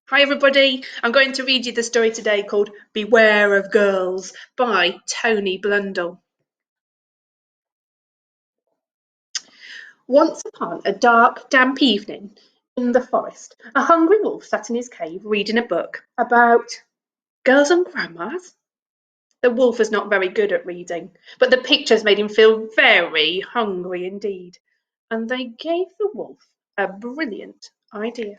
Hi everybody, I'm going to read you the story today called Beware of Girls by Tony Blundell. Once upon a dark, damp evening in the forest, a hungry wolf sat in his cave reading a book about girls and grandmas. The wolf was not very good at reading, but the pictures made him feel very hungry indeed, and they gave the wolf a brilliant idea.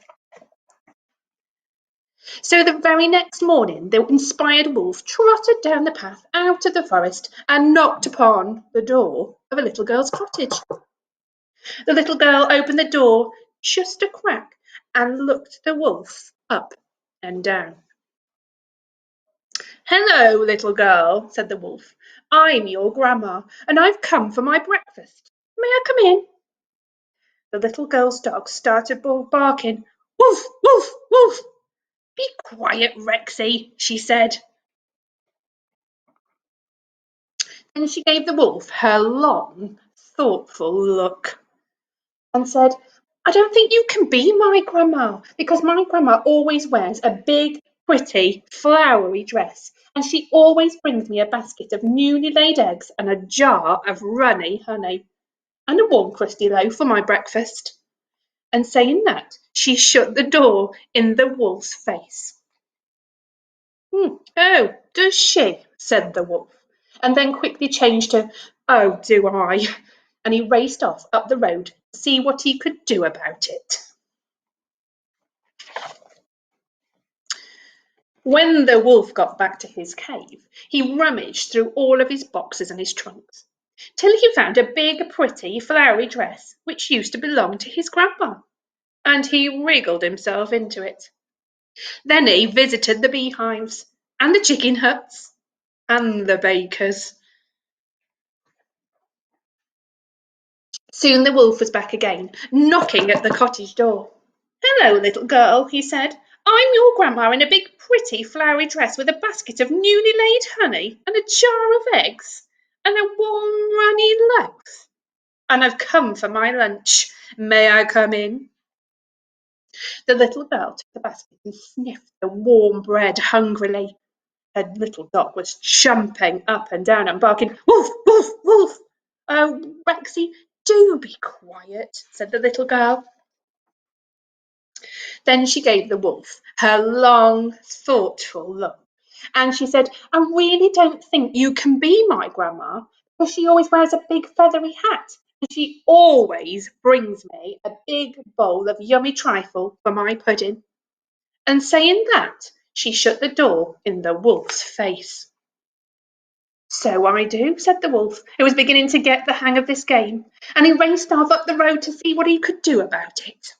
So the very next morning, the inspired wolf trotted down the path out of the forest and knocked upon the door of a little girl's cottage. The little girl opened the door just a crack and looked the wolf up and down. "Hello, little girl," said the wolf. "I'm your grandma, and I've come for my breakfast. May I come in?" The little girl's dog started barking. "Woof, woof, woof." "Be quiet, Rexy," she said. Then she gave the wolf her long, thoughtful look and said, "I don't think you can be my grandma, because my grandma always wears a big, pretty, flowery dress, and she always brings me a basket of newly laid eggs and a jar of runny honey, and a warm crusty loaf for my breakfast." And saying that, she shut the door in the wolf's face. "Oh, does she?" said the wolf, and then quickly changed to "Oh, do I?" And he raced off up the road to see what he could do about it. When the wolf got back to his cave, he rummaged through all of his boxes and his trunks, till he found a big, pretty, flowery dress which used to belong to his grandma, and he wriggled himself into it. Then he visited the beehives, and the chicken huts, and the bakers. Soon the wolf was back again, knocking at the cottage door. "Hello, little girl," he said. "I'm your grandma in a big, pretty, flowery dress with a basket of newly laid honey and a jar of eggs and a warm, runny loaf. And I've come for my lunch. May I come in?" The little girl took the basket and sniffed the warm bread hungrily. Her little dog was jumping up and down and barking, "Woof, woof, woof." "Oh, Rexy, do be quiet," said the little girl. Then she gave the wolf her long, thoughtful look, and she said, "I really don't think you can be my grandma, because she always wears a big feathery hat, and she always brings me a big bowl of yummy trifle for my pudding." And saying that, she shut the door in the wolf's face. "So I do," said the wolf, who was beginning to get the hang of this game, and he raced off up the road to see what he could do about it.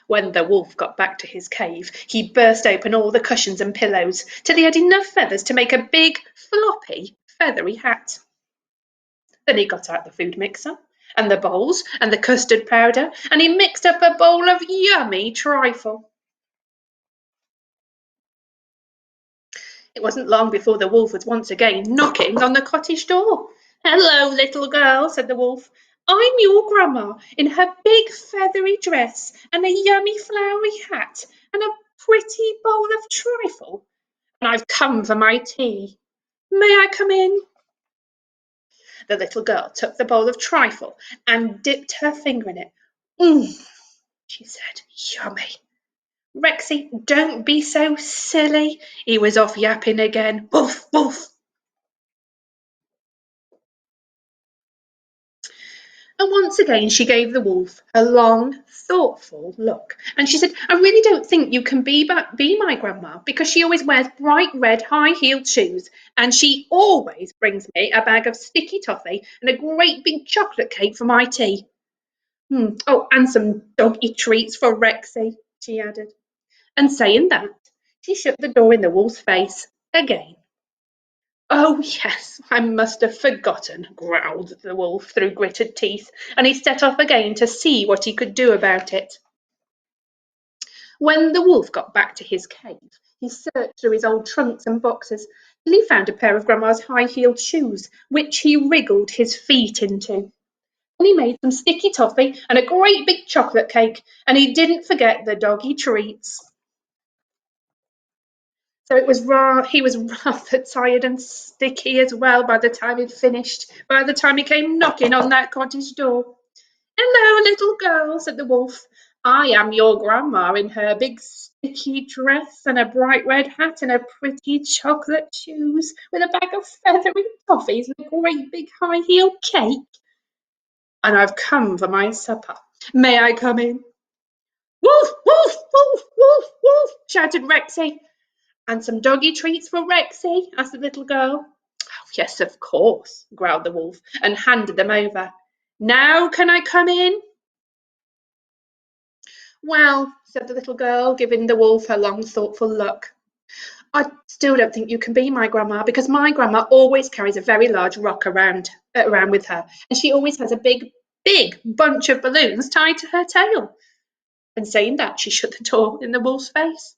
When the wolf got back to his cave, he burst open all the cushions and pillows till he had enough feathers to make a big, floppy, feathery hat. Then he got out the food mixer and the bowls and the custard powder, and he mixed up a bowl of yummy trifle. It wasn't long before the wolf was once again knocking on the cottage door. "Hello, little girl," said the wolf. "I'm your grandma in her big feathery dress and a yummy flowery hat and a pretty bowl of trifle, and I've come for my tea. May I come in?" The little girl took the bowl of trifle and dipped her finger in it. "Mmm," she said, "yummy." "Rexy, don't be so silly." He was off yapping again. "Woof, woof." And once again she gave the wolf a long, thoughtful look, and she said, "I really don't think you can be my grandma, because she always wears bright red high-heeled shoes, and she always brings me a bag of sticky toffee and a great big chocolate cake for my tea. Oh, and some doggy treats for Rexy," she added. And saying that, she shut the door in the wolf's face again. "Oh, yes, I must have forgotten," growled the wolf through gritted teeth, and he set off again to see what he could do about it. When the wolf got back to his cave, he searched through his old trunks and boxes till he found a pair of Grandma's high-heeled shoes, which he wriggled his feet into. And he made some sticky toffee and a great big chocolate cake, and he didn't forget the doggy treats. So he was rather tired and sticky as well by the time he'd finished, by the time he came knocking on that cottage door. "Hello, little girl," said the wolf. "I am your grandma in her big sticky dress and a bright red hat and a pretty chocolate shoes with a bag of feathery toffees and a great big high-heeled cake. And I've come for my supper. May I come in?" "Wolf, wolf, wolf, wolf, wolf," shouted Rexy. "And some doggy treats for Rexy?" asked the little girl. "Oh, yes, of course," growled the wolf and handed them over. "Now can I come in?" "Well," said the little girl, giving the wolf a long, thoughtful look, "I still don't think you can be my grandma, because my grandma always carries a very large rock around with her, and she always has a big, big bunch of balloons tied to her tail." And saying that, she shut the door in the wolf's face.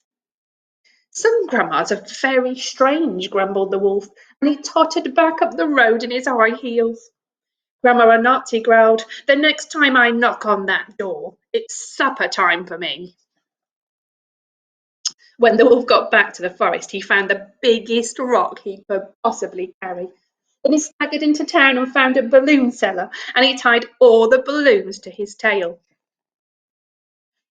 "Some grandmas are very strange," grumbled the wolf, and he tottered back up the road in his high heels. "Grandma are not," he growled. "The next time I knock on that door, it's supper time for me." When the wolf got back to the forest, he found the biggest rock he could possibly carry. Then he staggered into town and found a balloon seller, and he tied all the balloons to his tail.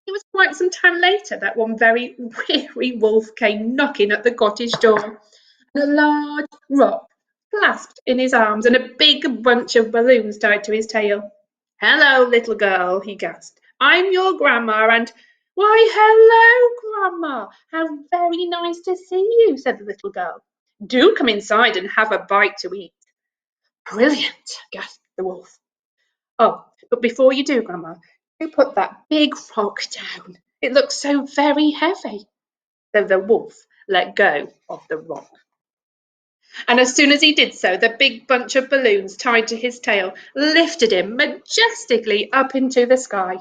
It was quite some time later that one very weary wolf came knocking at the cottage door, and a large rock clasped in his arms and a big bunch of balloons tied to his tail. "Hello, little girl," he gasped. "I'm your grandma, and—" "Why, hello, Grandma! How very nice to see you," said the little girl. "Do come inside and have a bite to eat." "Brilliant," gasped the wolf. "Oh, but before you do, Grandma, do put that big rock down. It looks so very heavy." Then the wolf let go of the rock. And as soon as he did so, the big bunch of balloons tied to his tail lifted him majestically up into the sky.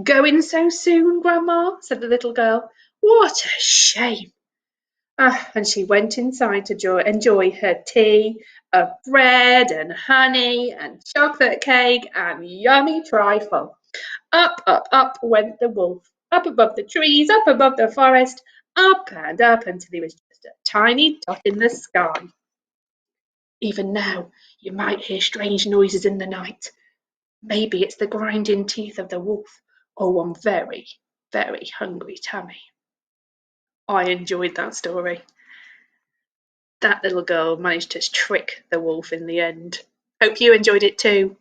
"Going so soon, Grandma?" said the little girl. "What a shame!" And she went inside to enjoy her tea of bread and honey and chocolate cake and yummy trifle. Up, up, up went the wolf, up above the trees, up above the forest, up and up until he was just a tiny dot in the sky. Even now, you might hear strange noises in the night. Maybe it's the grinding teeth of the wolf, or one very, very hungry tummy. I enjoyed that story. That little girl managed to trick the wolf in the end. Hope you enjoyed it too.